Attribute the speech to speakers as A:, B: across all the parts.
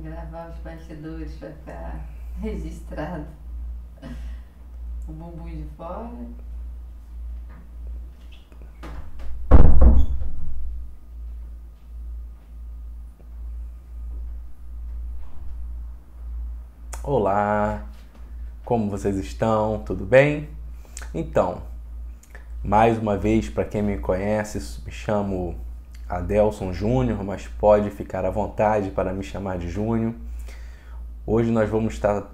A: Gravar os bastidores pra ficar registrado. O bumbum de fora.
B: Olá, como vocês estão? Tudo bem? Então, mais uma vez, para quem me conhece, me chamo Adelson Júnior, mas pode ficar à vontade para me chamar de Júnior. Hoje nós vamos estar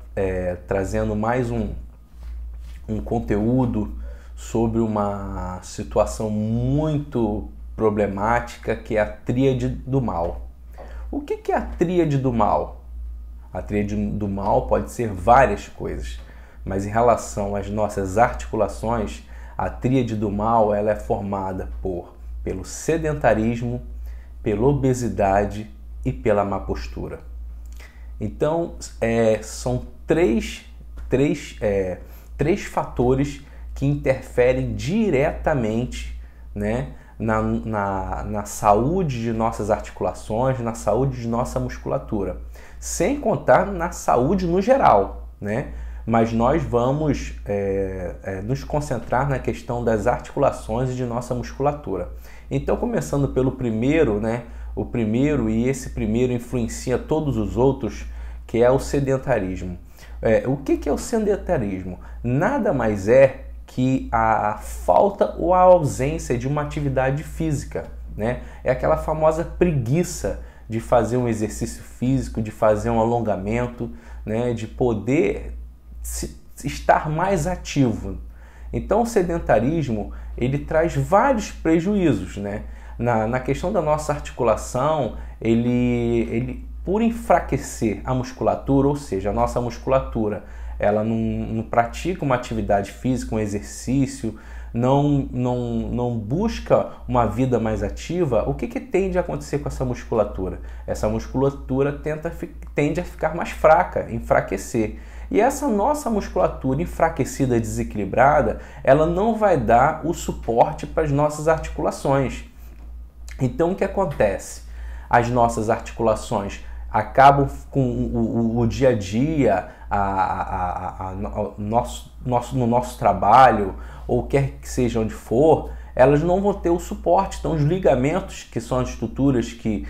B: trazendo mais um conteúdo sobre uma situação muito problemática, que é a tríade do mal. O que é a tríade do mal? A tríade do mal pode ser várias coisas, mas em relação às nossas articulações, a tríade do mal ela é formada pelo sedentarismo, pela obesidade e pela má postura. Então, são três fatores que interferem diretamente, né, na saúde de nossas articulações, na saúde de nossa musculatura. Sem contar na saúde no geral, né? Mas nós vamos nos concentrar na questão das articulações e de nossa musculatura. Então, começando pelo primeiro, né? E esse primeiro influencia todos os outros, que é o sedentarismo. O que é o sedentarismo? Nada mais é que a falta ou a ausência de uma atividade física, né? É aquela famosa preguiça de fazer um exercício físico, de fazer um alongamento, né? De poder estar mais ativo. Então o sedentarismo ele traz vários prejuízos, né? Na questão da nossa articulação, ele por enfraquecer a musculatura, ou seja, a nossa musculatura ela não pratica uma atividade física, um exercício, não busca uma vida mais ativa, o que tende a acontecer com essa musculatura? Essa musculatura tende a ficar mais fraca, enfraquecer. E essa nossa musculatura enfraquecida, desequilibrada, ela não vai dar o suporte para as nossas articulações. Então o que acontece? As nossas articulações acabam com o dia a dia, no nosso trabalho, ou quer que seja onde for, elas não vão ter o suporte. Então os ligamentos, que são as estruturas que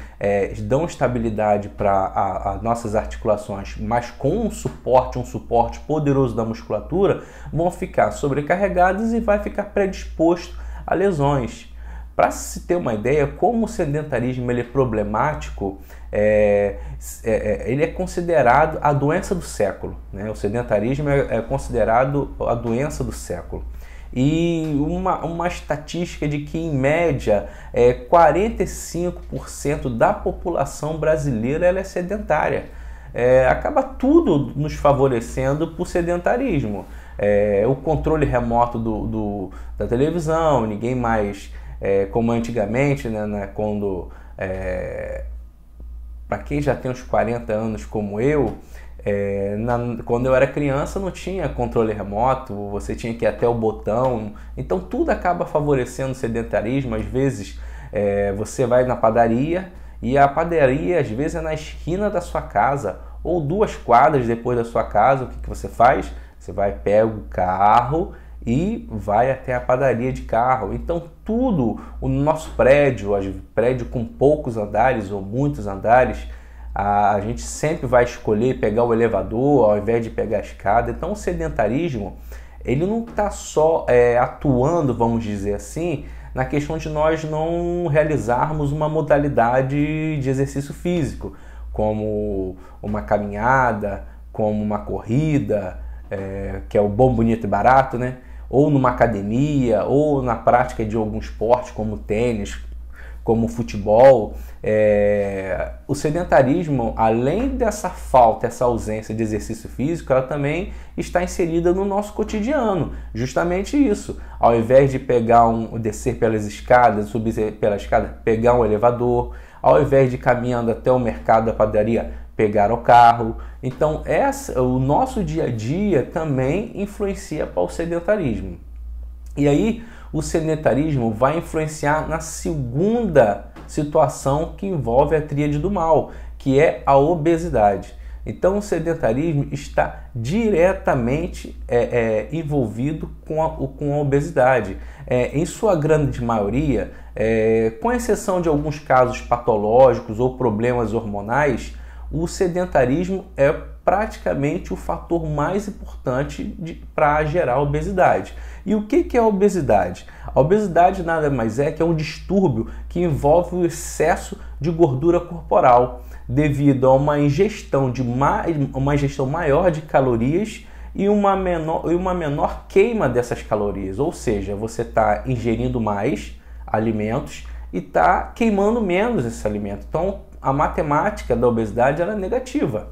B: dão estabilidade para as nossas articulações, mas com um suporte poderoso da musculatura, vão ficar sobrecarregados e vai ficar predisposto a lesões. Para se ter uma ideia, como o sedentarismo ele é problemático, ele é considerado a doença do século, né? O sedentarismo é considerado a doença do século. E uma estatística de que, em média, 45% da população brasileira ela é sedentária. Acaba tudo nos favorecendo para o sedentarismo. O controle remoto da televisão, ninguém mais... como antigamente, né, quando, para quem já tem uns 40 anos como eu, quando eu era criança não tinha controle remoto, você tinha que ir até o botão, então tudo acaba favorecendo o sedentarismo. Às vezes você vai na padaria e a padaria às vezes é na esquina da sua casa ou 2 quadras depois da sua casa. O que você faz? Você pega o carro e vai até a padaria de carro. Então o nosso prédio com poucos andares ou muitos andares, a gente sempre vai escolher pegar o elevador ao invés de pegar a escada. Então o sedentarismo ele não está só atuando, vamos dizer assim, na questão de nós não realizarmos uma modalidade de exercício físico, como uma caminhada, como uma corrida, que é o bom, bonito e barato, né? Ou numa academia, ou na prática de algum esporte como tênis, como futebol. O sedentarismo, além dessa falta, essa ausência de exercício físico, ela também está inserida no nosso cotidiano. Justamente isso. Ao invés de descer pelas escadas, subir pela escada, pegar um elevador. Ao invés de caminhando até o mercado, a padaria, pegar o carro. Então o nosso dia a dia também influencia para o sedentarismo. E aí o sedentarismo vai influenciar na segunda situação que envolve a tríade do mal, que é a obesidade. Então o sedentarismo está diretamente envolvido com a obesidade. Em sua grande maioria, com exceção de alguns casos patológicos ou problemas hormonais, o sedentarismo é praticamente o fator mais importante para gerar obesidade. E o que é a obesidade? A obesidade nada mais é que um distúrbio que envolve o excesso de gordura corporal, devido a uma ingestão maior de calorias e uma menor queima dessas calorias. Ou seja, você está ingerindo mais alimentos e está queimando menos esse alimento. Então, a matemática da obesidade ela é negativa,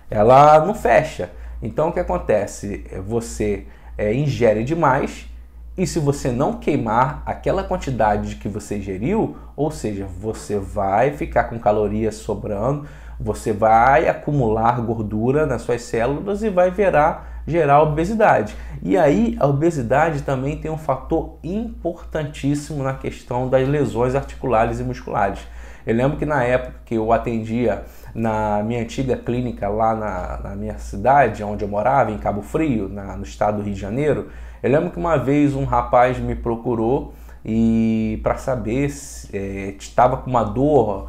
B: ela não fecha. Então, o que acontece? Você ingere demais, e se você não queimar aquela quantidade que você ingeriu, ou seja, você vai ficar com calorias sobrando, você vai acumular gordura nas suas células e vai gerar obesidade. E aí a obesidade também tem um fator importantíssimo na questão das lesões articulares e musculares. Eu lembro que na época que eu atendia na minha antiga clínica lá na minha cidade, onde eu morava, em Cabo Frio, no estado do Rio de Janeiro, eu lembro que uma vez um rapaz me procurou e para saber se estava com uma dor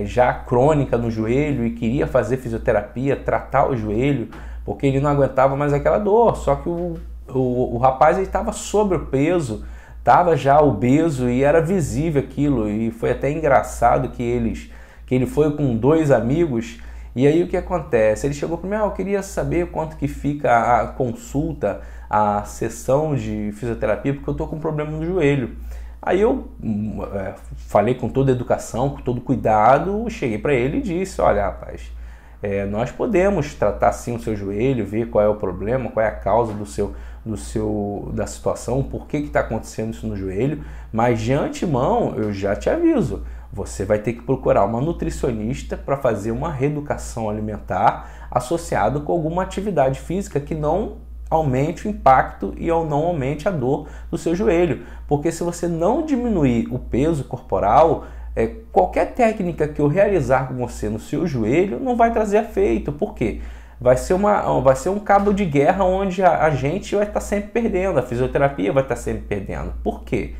B: já crônica no joelho e queria fazer fisioterapia, tratar o joelho, porque ele não aguentava mais aquela dor. Só que o rapaz estava sobrepeso, estava já obeso e era visível aquilo, e foi até engraçado que ele foi com 2 amigos. E aí o que acontece? Ele chegou para mim, eu queria saber quanto que fica a consulta, a sessão de fisioterapia, porque eu estou com um problema no joelho. Aí eu falei com toda a educação, com todo cuidado, cheguei para ele e disse, olha rapaz, nós podemos tratar sim o seu joelho, ver qual é o problema, qual é a causa da situação, por que está acontecendo isso no joelho, mas de antemão eu já te aviso, você vai ter que procurar uma nutricionista para fazer uma reeducação alimentar associada com alguma atividade física que não aumente o impacto e não aumente a dor do seu joelho. Porque se você não diminuir o peso corporal, qualquer técnica que eu realizar com você no seu joelho não vai trazer efeito. Por quê? Vai ser um cabo de guerra onde a gente vai estar sempre perdendo, a fisioterapia vai estar sempre perdendo. Por quê?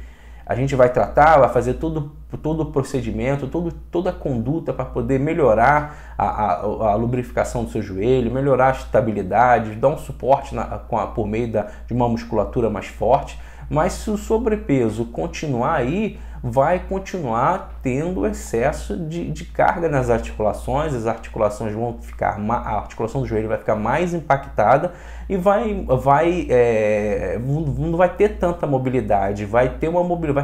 B: A gente vai tratar, vai fazer todo o procedimento, toda a conduta para poder melhorar a lubrificação do seu joelho, melhorar a estabilidade, dar um suporte por meio de uma musculatura mais forte. Mas se o sobrepeso continuar aí, vai continuar tendo excesso de carga nas articulações, as articulações vão ficar, a articulação do joelho vai ficar mais impactada e não vai ter tanta mobilidade, vai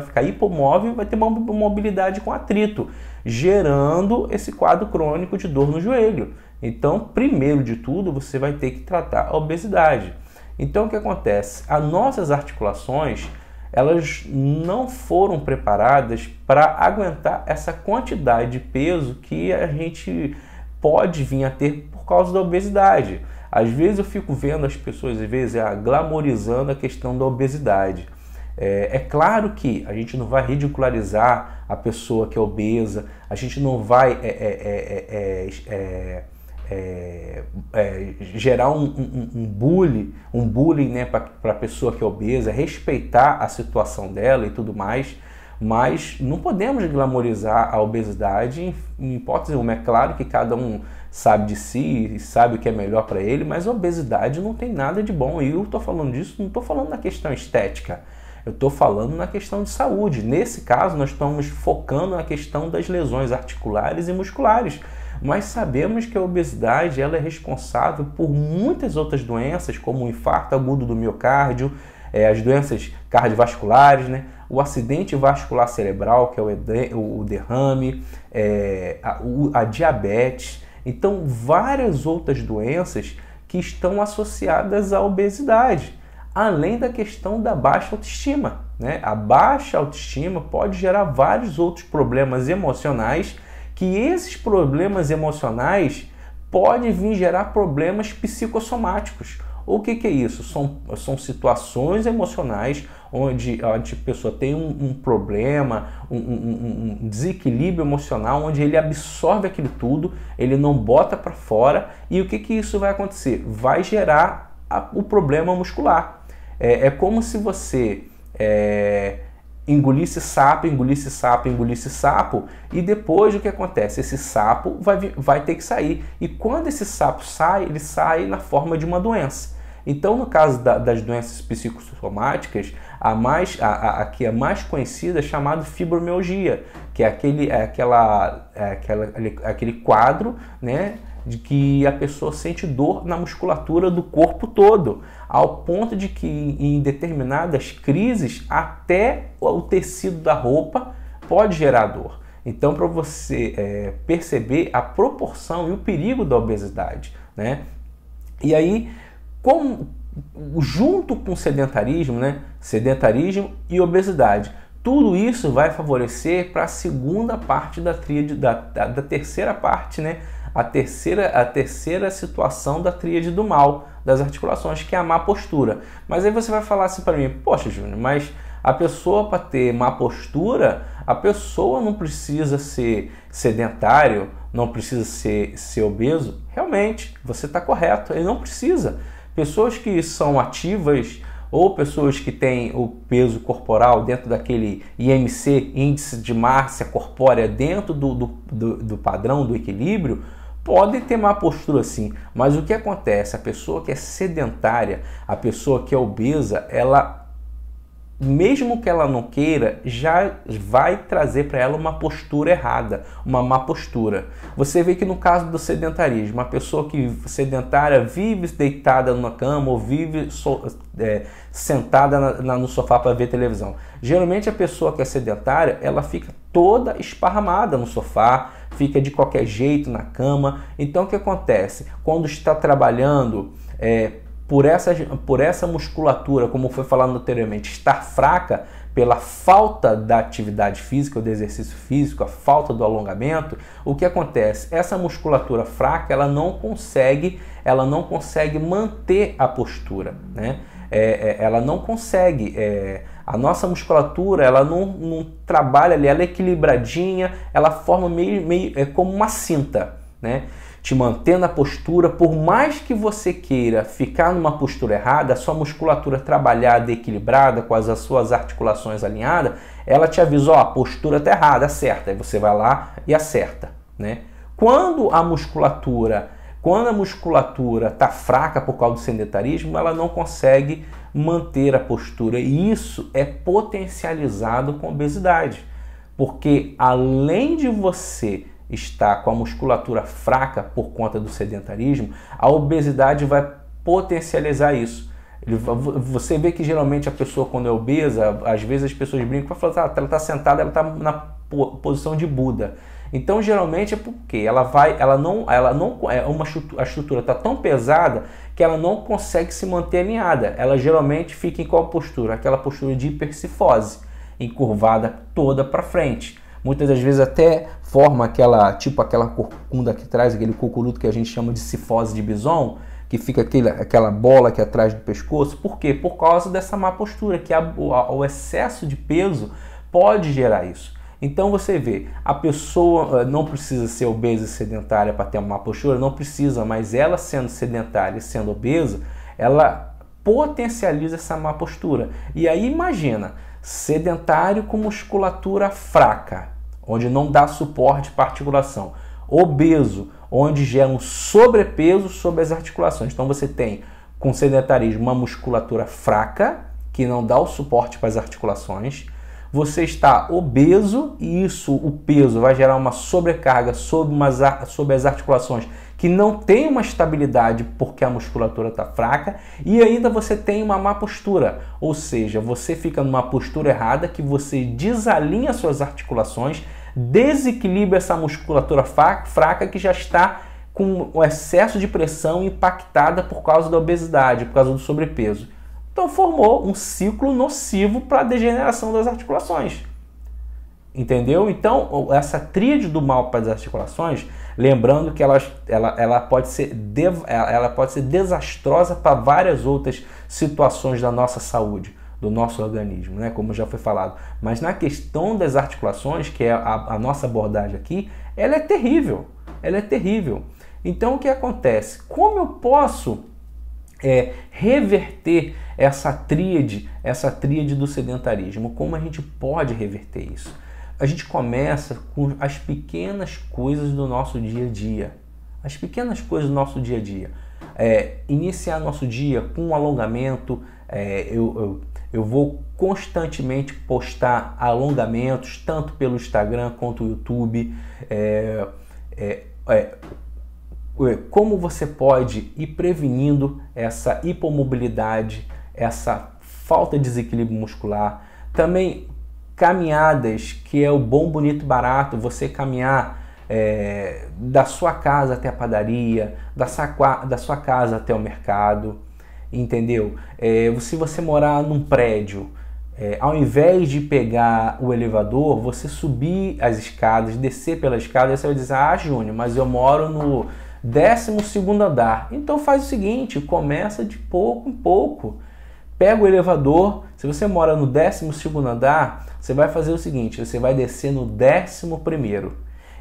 B: ficar hipomóvel, vai ter uma mobilidade com atrito, gerando esse quadro crônico de dor no joelho. Então, primeiro de tudo, você vai ter que tratar a obesidade. Então, o que acontece? As nossas articulações, elas não foram preparadas para aguentar essa quantidade de peso que a gente pode vir a ter por causa da obesidade. Às vezes eu fico vendo as pessoas, glamorizando a questão da obesidade. É claro que a gente não vai ridicularizar a pessoa que é obesa, a gente não vai gerar um bullying, né, para a pessoa que é obesa, respeitar a situação dela e tudo mais, mas não podemos glamorizar a obesidade em hipótese nenhuma. É claro que cada um sabe de si e sabe o que é melhor para ele, mas a obesidade não tem nada de bom. E eu estou falando disso, não estou falando na questão estética, eu estou falando na questão de saúde. Nesse caso, nós estamos focando na questão das lesões articulares e musculares. Mas sabemos que a obesidade ela é responsável por muitas outras doenças, como o infarto agudo do miocárdio, as doenças cardiovasculares, né? O acidente vascular cerebral, que é o derrame, a diabetes. Então, várias outras doenças que estão associadas à obesidade, além da questão da baixa autoestima, né? A baixa autoestima pode gerar vários outros problemas emocionais, que esses problemas emocionais podem vir gerar problemas psicossomáticos, O que é isso? São situações emocionais onde a pessoa tem um problema, um desequilíbrio emocional, onde ele absorve aquilo tudo, ele não bota para fora, e o que isso vai acontecer? Vai gerar o problema muscular. É como se você engolisse sapo, e depois o que acontece? Esse sapo vai ter que sair. E quando esse sapo sai, ele sai na forma de uma doença. Então, no caso das doenças psicossomáticas, a que é mais conhecida é chamada fibromialgia, que é aquele quadro, né, de que a pessoa sente dor na musculatura do corpo todo, ao ponto de que em determinadas crises até o tecido da roupa pode gerar dor. Então, para você perceber a proporção e o perigo da obesidade, né? E aí, junto com o sedentarismo, né? Sedentarismo e obesidade, tudo isso vai favorecer para a segunda parte da tríade, da terceira parte, né? A terceira situação da tríade do mal das articulações, que é a má postura. Mas aí você vai falar assim para mim: poxa, Júnior, mas a pessoa, para ter má postura, a pessoa não precisa ser sedentário, não precisa ser obeso. Realmente, você está correto, ele não precisa. Pessoas que são ativas ou pessoas que têm o peso corporal dentro daquele IMC, índice de massa corpórea, dentro do padrão, do equilíbrio, podem ter má postura sim. Mas o que acontece? A pessoa que é sedentária, a pessoa que é obesa, ela, mesmo que ela não queira, já vai trazer para ela uma postura errada, uma má postura. Você vê que no caso do sedentarismo, uma pessoa que sedentária vive deitada na cama ou vive sentada no sofá para ver televisão. Geralmente a pessoa que é sedentária, ela fica toda esparramada no sofá, fica de qualquer jeito na cama. Então o que acontece? Quando está trabalhando por essa musculatura, como foi falado anteriormente, estar fraca pela falta da atividade física, do exercício físico, a falta do alongamento, o que acontece? Essa musculatura fraca, ela não consegue manter a postura, né? Ela não consegue, a nossa musculatura, ela não trabalha ali, ela é equilibradinha, ela forma meio como uma cinta, né? Te mantendo a postura. Por mais que você queira ficar numa postura errada, a sua musculatura trabalhada e equilibrada, com as suas articulações alinhadas, ela te avisa: ó, a postura está errada, acerta. Aí você vai lá e acerta, né? Quando a musculatura está fraca por causa do sedentarismo, ela não consegue manter a postura, e isso é potencializado com a obesidade, porque além de você está com a musculatura fraca por conta do sedentarismo, a obesidade vai potencializar isso. Você vê que geralmente a pessoa, quando é obesa, às vezes as pessoas brincam e falam: ela está sentada, ela está na posição de Buda. Então geralmente é porque a estrutura está tão pesada que ela não consegue se manter alinhada. Ela geralmente fica em qual postura? Aquela postura de hipercifose, encurvada toda para frente. Muitas das vezes até forma aquela corcunda que traz, aquele cocuruto que a gente chama de cifose de bison, que fica aquela bola aqui atrás do pescoço. Por quê? Por causa dessa má postura, que o excesso de peso pode gerar isso. Então você vê, a pessoa não precisa ser obesa e sedentária para ter uma má postura, não precisa, mas ela sendo sedentária e sendo obesa, ela potencializa essa má postura. E aí imagina, sedentário com musculatura fraca, onde não dá suporte para a articulação. Obeso, onde gera um sobrepeso sobre as articulações. Então você tem, com sedentarismo, uma musculatura fraca, que não dá o suporte para as articulações. Você está obeso e o peso vai gerar uma sobrecarga sobre as articulações, que não tem uma estabilidade porque a musculatura está fraca, e ainda você tem uma má postura, ou seja, você fica numa postura errada, que você desalinha suas articulações, desequilibra essa musculatura fraca que já está com o excesso de pressão impactada por causa da obesidade, por causa do sobrepeso. Então formou um ciclo nocivo para a degeneração das articulações. Entendeu? Então essa tríade do mal para as articulações, Lembrando que ela pode ser desastrosa para várias outras situações da nossa saúde, do nosso organismo, né? Como já foi falado. Mas na questão das articulações, que é a nossa abordagem aqui, ela é terrível. Ela é terrível. Então o que acontece? Como eu posso reverter essa tríade do sedentarismo? Como a gente pode reverter isso? A gente começa com as pequenas coisas do nosso dia a dia. As pequenas coisas do nosso dia a dia. Iniciar nosso dia com um alongamento. Eu vou constantemente postar alongamentos, tanto pelo Instagram quanto o YouTube. Como você pode ir prevenindo essa hipomobilidade, essa falta de desequilíbrio muscular. Também caminhadas, que é o bom, bonito, barato, você caminhar da sua casa até a padaria, da sua casa até o mercado, entendeu? Se você morar num prédio, ao invés de pegar o elevador, você subir as escadas, descer pela escada, você vai dizer, ah, Júnior, mas eu moro no 12º andar. Então faz o seguinte, começa de pouco em pouco. Pega o elevador, se você mora no 12º andar, você vai fazer o seguinte, você vai descer no 11º.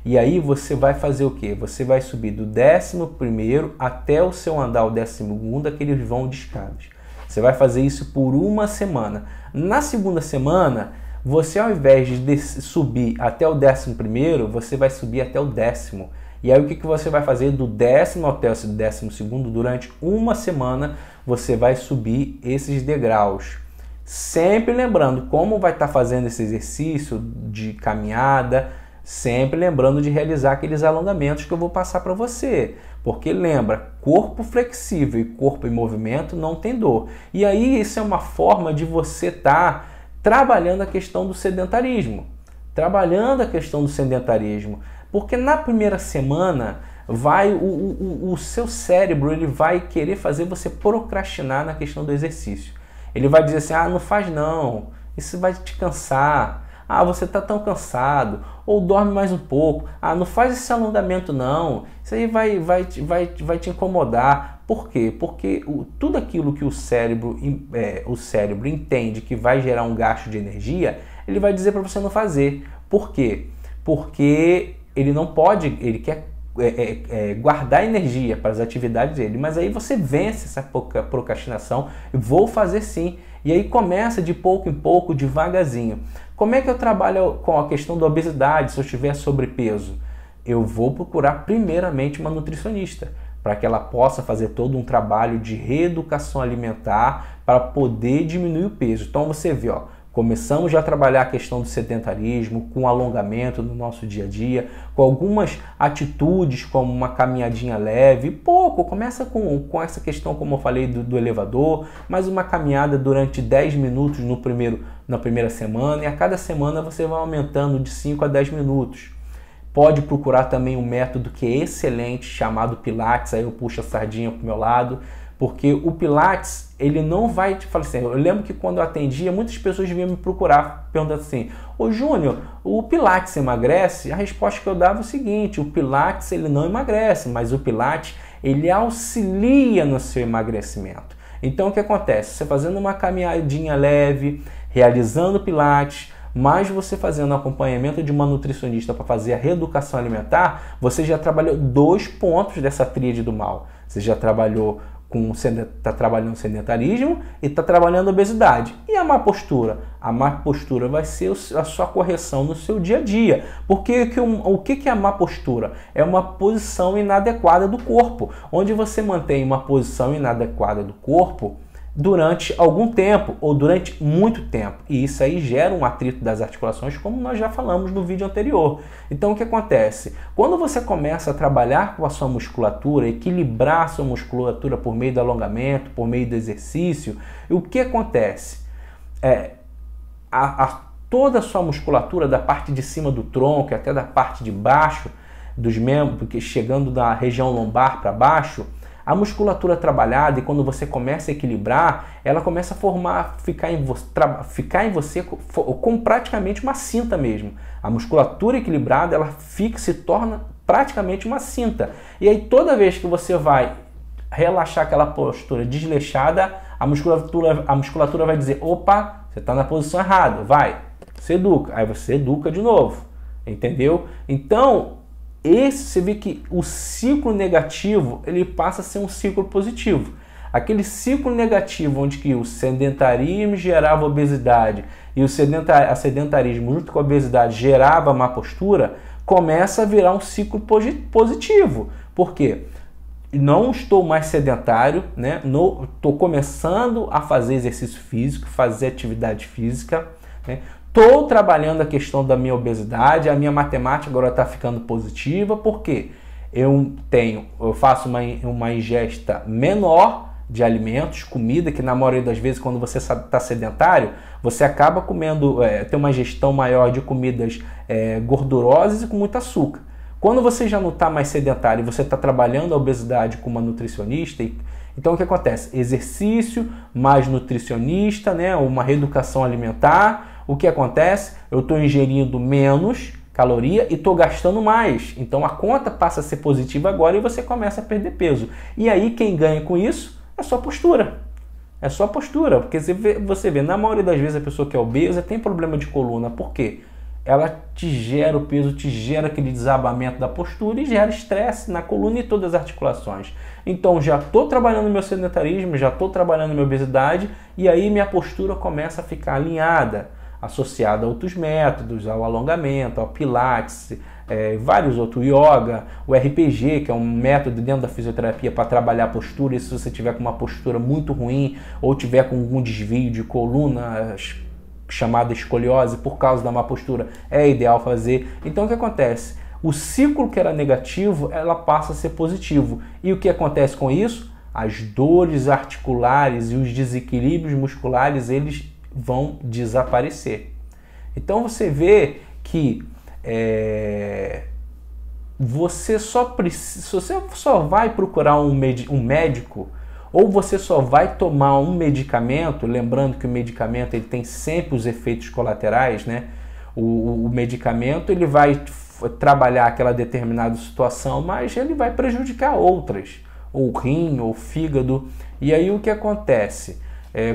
B: E aí você vai fazer o quê? Você vai subir do 11º até o seu andar, o 12º, aquele vão de escadas. Você vai fazer isso por uma semana. Na segunda semana, você ao invés de subir até o 11º, você vai subir até o 10º. E aí o que você vai fazer do 10º até o 12º? Durante uma semana você vai subir esses degraus. Sempre lembrando como vai estar fazendo esse exercício de caminhada, sempre lembrando de realizar aqueles alongamentos que eu vou passar para você. Porque lembra, corpo flexível e corpo em movimento não tem dor. E aí isso é uma forma de você estar trabalhando a questão do sedentarismo. Porque na primeira semana o seu cérebro ele vai querer fazer você procrastinar na questão do exercício. Ele vai dizer assim, não faz não, isso vai te cansar. Você está tão cansado, ou dorme mais um pouco. Não faz esse alongamento não, isso aí vai te incomodar. Por quê? Porque tudo aquilo que o cérebro entende que vai gerar um gasto de energia, ele vai dizer para você não fazer. Por quê? Porque ele não pode, ele quer guardar energia para as atividades dele, mas aí você vence essa procrastinação, vou fazer sim, e aí começa de pouco em pouco, devagarzinho. Como é que eu trabalho com a questão da obesidade, se eu tiver sobrepeso? Eu vou procurar primeiramente uma nutricionista, para que ela possa fazer todo um trabalho de reeducação alimentar para poder diminuir o peso. Então você vê, começamos já a trabalhar a questão do sedentarismo, com alongamento no nosso dia a dia, com algumas atitudes como uma caminhadinha leve, começa com essa questão, como eu falei, do elevador, mais uma caminhada durante 10 minutos na primeira semana, e a cada semana você vai aumentando de 5 a 10 minutos. Pode procurar também um método que é excelente, chamado Pilates, aí eu puxo a sardinha para o meu lado, porque o Pilates, ele não vai te falar assim, eu lembro que quando eu atendia, muitas pessoas vinham me procurar, perguntando assim, Júnior, o Pilates emagrece? A resposta que eu dava é o seguinte, o Pilates ele não emagrece, mas o Pilates ele auxilia no seu emagrecimento. Então o que acontece? Você fazendo uma caminhadinha leve, realizando Pilates, mas você fazendo acompanhamento de uma nutricionista para fazer a reeducação alimentar, você já trabalhou 2 pontos dessa tríade do mal. Você já está trabalhando sedentarismo e está trabalhando obesidade. E a má postura? A má postura vai ser a sua correção no seu dia a dia. Porque o que é a má postura? É uma posição inadequada do corpo, onde você mantém uma posição inadequada do corpo durante algum tempo ou durante muito tempo. E isso aí gera um atrito das articulações, como nós já falamos no vídeo anterior. Então o que acontece? Quando você começa a trabalhar com a sua musculatura, equilibrar a sua musculatura por meio do alongamento, por meio do exercício, o que acontece? Toda a sua musculatura, da parte de cima do tronco até da parte de baixo dos membros, porque chegando da região lombar para baixo, a musculatura trabalhada, e quando você começa a equilibrar, ela começa a ficar em você com praticamente uma cinta mesmo. A musculatura equilibrada, ela se torna praticamente uma cinta. E aí toda vez que você vai relaxar aquela postura desleixada, a musculatura vai dizer, opa, você está na posição errada, vai, você educa. Aí você educa de novo, entendeu? Então, você vê que o ciclo negativo, ele passa a ser um ciclo positivo. Aquele ciclo negativo onde que o sedentarismo gerava obesidade e o sedentarismo junto com a obesidade gerava má postura, começa a virar um ciclo positivo. Por quê? Não estou mais sedentário, né? Estou começando a fazer exercício físico, fazer atividade física, né? Estou trabalhando a questão da minha obesidade, a minha matemática agora está ficando positiva, porque eu faço uma ingesta menor de alimentos, comida, que na maioria das vezes quando você está sedentário, você acaba comendo, tem uma ingestão maior de comidas gordurosas e com muito açúcar. Quando você já não está mais sedentário e você está trabalhando a obesidade com uma nutricionista, então o que acontece? Exercício, mais nutricionista, né? Uma reeducação alimentar, o que acontece? Eu estou ingerindo menos caloria e estou gastando mais. Então a conta passa a ser positiva agora e você começa a perder peso. E aí quem ganha com isso é sua postura. É sua postura, porque você vê, na maioria das vezes a pessoa que é obesa tem problema de coluna. Por quê? Ela te gera o peso, te gera aquele desabamento da postura e gera estresse na coluna e todas as articulações. Então já estou trabalhando meu sedentarismo, já estou trabalhando minha obesidade e aí minha postura começa a ficar alinhada, associada a outros métodos, ao alongamento, ao pilates, vários outros, yoga, o RPG, que é um método dentro da fisioterapia para trabalhar a postura. E se você tiver com uma postura muito ruim ou tiver com algum desvio de coluna, chamada escoliose, por causa da má postura, é ideal fazer. Então o que acontece? O ciclo que era negativo, ela passa a ser positivo. E o que acontece com isso? As dores articulares e os desequilíbrios musculares, eles vão desaparecer. Então você vê que você só vai procurar um médico, ou você só vai tomar um medicamento, lembrando que o medicamento ele tem sempre os efeitos colaterais, né? O medicamento ele vai trabalhar aquela determinada situação, mas ele vai prejudicar outras, ou rim, ou fígado. E aí o que acontece?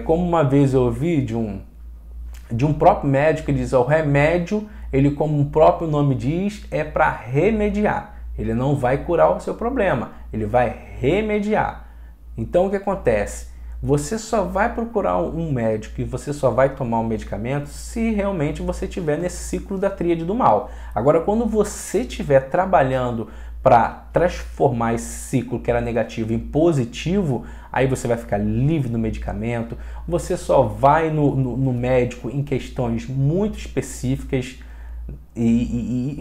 B: Como uma vez eu ouvi de um próprio médico, ele diz, o remédio, ele como o próprio nome diz, é para remediar. Ele não vai curar o seu problema, ele vai remediar. Então o que acontece? Você só vai procurar um médico e você só vai tomar um medicamento se realmente você estiver nesse ciclo da tríade do mal. Agora, quando você estiver trabalhando para transformar esse ciclo que era negativo em positivo, aí você vai ficar livre do medicamento, você só vai no médico em questões muito específicas e